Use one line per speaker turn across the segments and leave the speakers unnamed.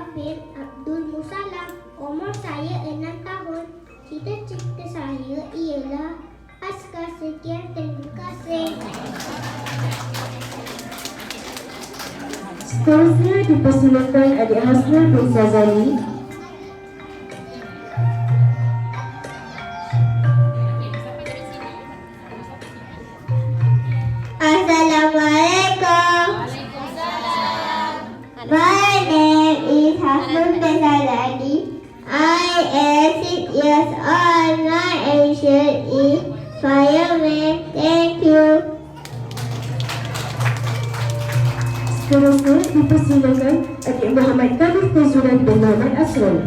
Hafid Abdul Musalam. Umur saya 6 tahun. Cita-cita saya ialah askar. Sekian, terima kasih.
Seterusnya dipersilakan adik Hasnul bin Sazali.
Assalamualaikum. My name is Hasnul bin Sazali. I am 6 years old. My ambition is fireman. Thank you.
Seterusnya dipersilakan adik Muhammad Kamil Tazuran bin Muhammad Asrul.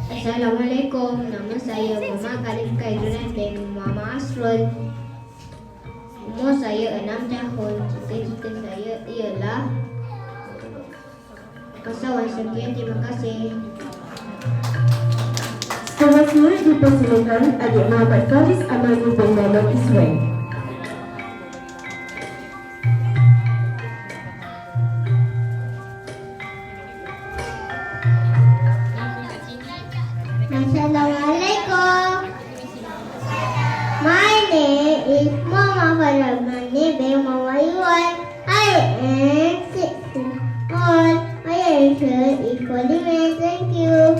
Assalamualaikum. Nama saya Muhammad Khalif Kaizuran bin Muhammad Asrul. Umur saya 6 tahun. Cita-cita saya ialah pesawat. Sekian, terima kasih.
Seterusnya dipersilakan adik Muhammad Faris Amani bin Muhammad Iswan.
Assalamualaikum. My name is Muhammad Farhamani bin Muhammad Iwan. I am 6 years old. My ambition is polymer. Thank you.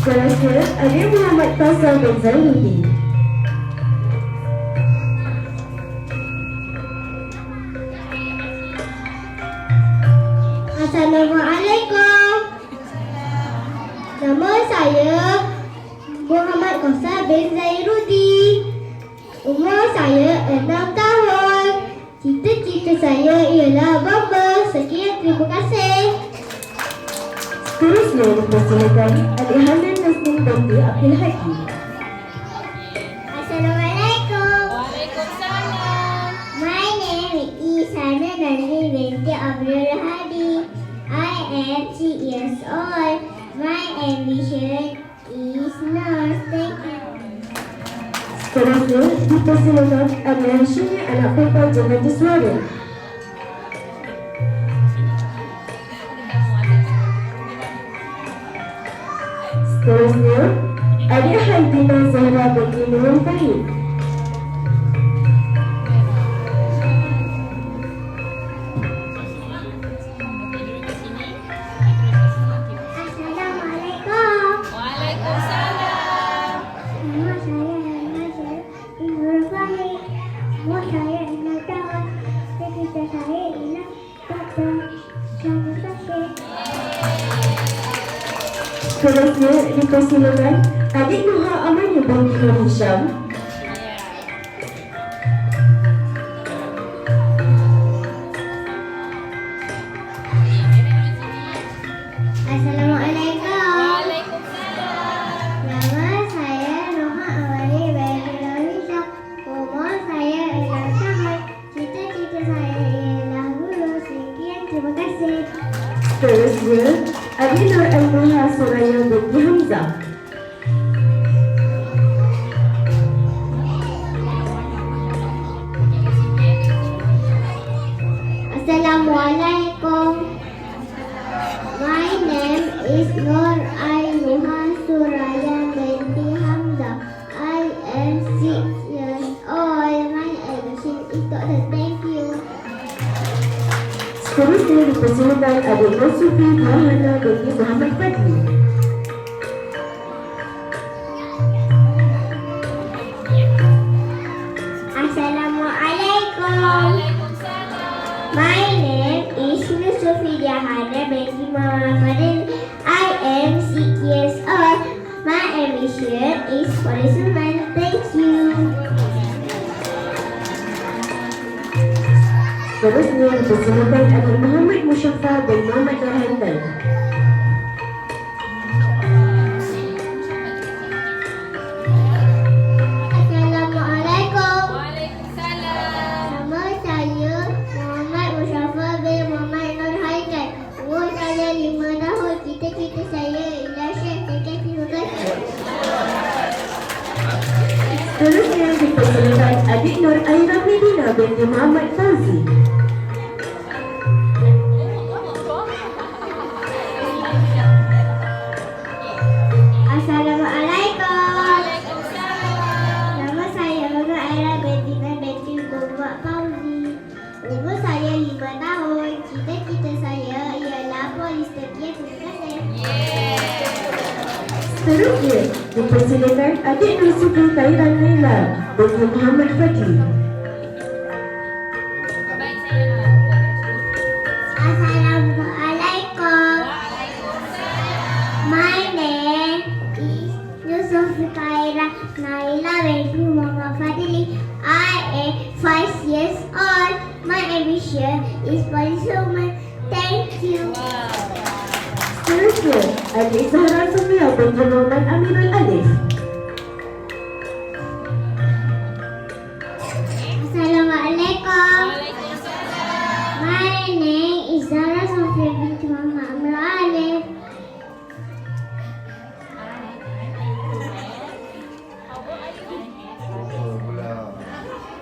Seterusnya adik Muhammad Faisal bin Zainuddin.
Assalamualaikum. Nama saya Muhammad Qausar bin Zainuddin. Umur saya 6 tahun. Cita-cita saya ialah bomber. Sekian, terima kasih.
Seterusnya dipersilakan adik Hanan Nasmin binti Abdul Hakim.
Assalamualaikum.
Waalaikumsalam.
My name is Hana Nazmin binti Abdul Hadi. I am 6 years old. My ambition is nurse. Thank you.
Seterusnya dipersilakan adik Hashimi anak perempuan Jemaah Suara. Seterusnya adik Haidina Zahra binti Nurul Fahim.
Assalamualaikum.
Waalaikumsalam.
Nama saya Hana Nurul Fahim. Umur saya 6 tahun. Cita-cita saya ialah doktor. Terima kasih.
Seterusnya dipersilakan adik Nuha Amani binti Nur Hisham.
Assalamualaikum.
Waalaikumsalam.
Nama saya Nuha Amani binti Nur Hisham. Umur saya 6 tahun. Cita-cita saya ialah lulus. Sekian, terima kasih.
Seterusnya adik Nur Al-Nuha Suraya binti Hamzah.
Assalamualaikum. My name is Nur Al-Nuha Suraya binti Hamzah. I am 6 years old. My ambition is doctor. Thank you.
Seterusnya dipersilakan adik Nur Sufi Mahana binti Muhammad Fadli.
Assalamualaikum.
Waalaikumsalam.
My name is Nur Sufi Mahana binti Muhammad Fadli. I am 6 years old. My ambition is policeman. Thank you.
Seterusnya dipersilakan adik Muhammad Musyafa bin Muhammad Nurhandan.
Assalamualaikum.
Waalaikumsalam.
Nama saya Muhammad Musyafa bin Muhammad Nur Haidan. Umur saya 5 tahun. Cita-cita saya ialah chef. Terima kasih.
Seterusnya dipersilakan adik Nur Aira Medina Sofia binti Muhammad Fauzi.
Assalamualaikum.
Waalaikumsalam.
Nama saya Nurul Aira binti Muhammad Fauzi. Umur saya 5 tahun. Cita-cita saya ialah polis. Sekian, terima kasih.
Seterusnya, dipersilakan adik Nur Suku Tadika Nilai binti Muhammad Fadli.
Baik, saya.
Assalamualaikum.
Waalaikumsalam.
My name is Yusuf Kaira Naila binti Muhammad Fadli. I am 5 years old. My ambition is policewoman. Thank you.
Seterusnya, adik Zahra Sofia binti Muhammad Amirul Alif.
Assalamualaikum.
Waalaikumsalam.
My name is Zahra Sofia binti Muhammad Amirul Alif.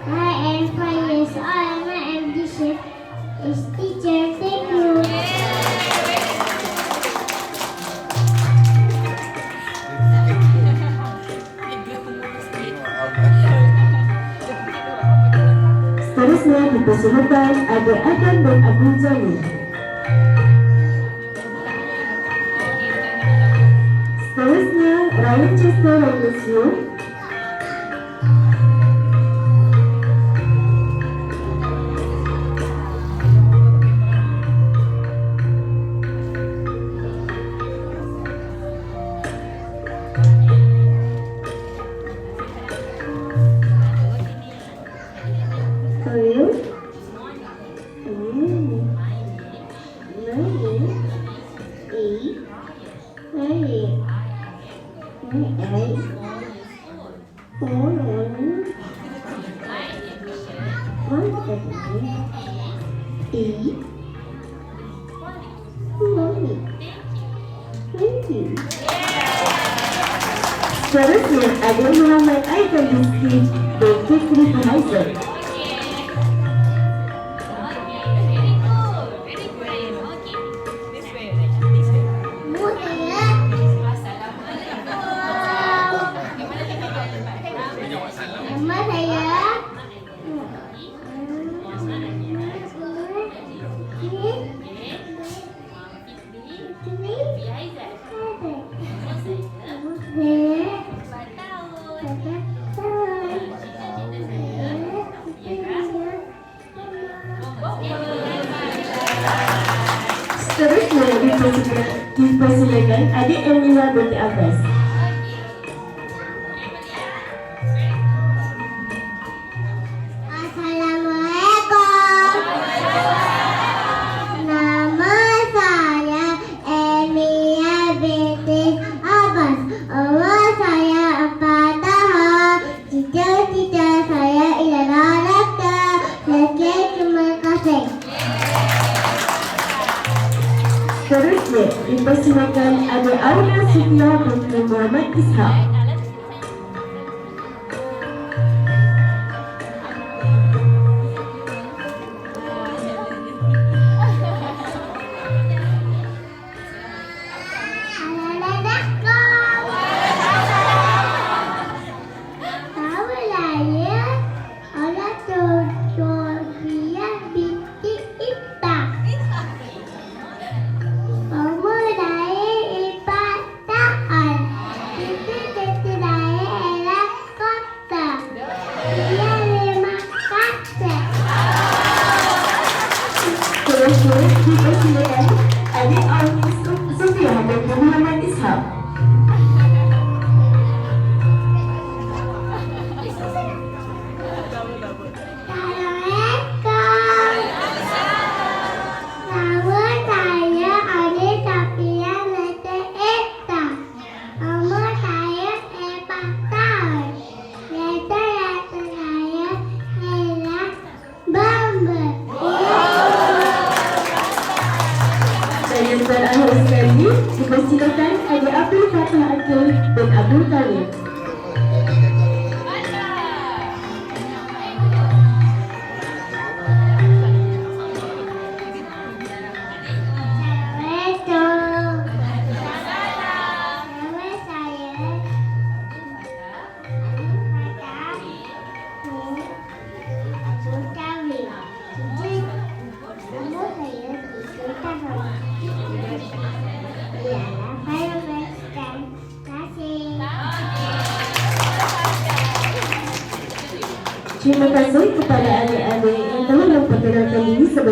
I am 5 years old. My ambition is teacher. Thank you.
Seterusnya dipersilakan adik Adam dan Abdul Jamil. Seterusnya Ryan Chester dan Lucio. Seterusnya ada Muhammad Aizan Rizki dan Fikri Fahaizan.
Nama saya
Seterusnya dipersilakan adik Emila binti Abbas.
Assalamualaikum. Nama saya Emilia binti Abbas. Umur saya 4 tahun. Cita-cita saya ialah dokter. Sekian, terima kasih.
Seterusnya dipersilakan adik Auna Sufia binti Muhammad Ishak. Dipersilakan adik Auna Sufia binti Muhammad Ishak. Dan terakhir sekali, dipersilakan adik Abdul Fatah Akil dan Abdul Talib. Terima kasih kepada adik-adik yang telah memperkenalkan diri sebagai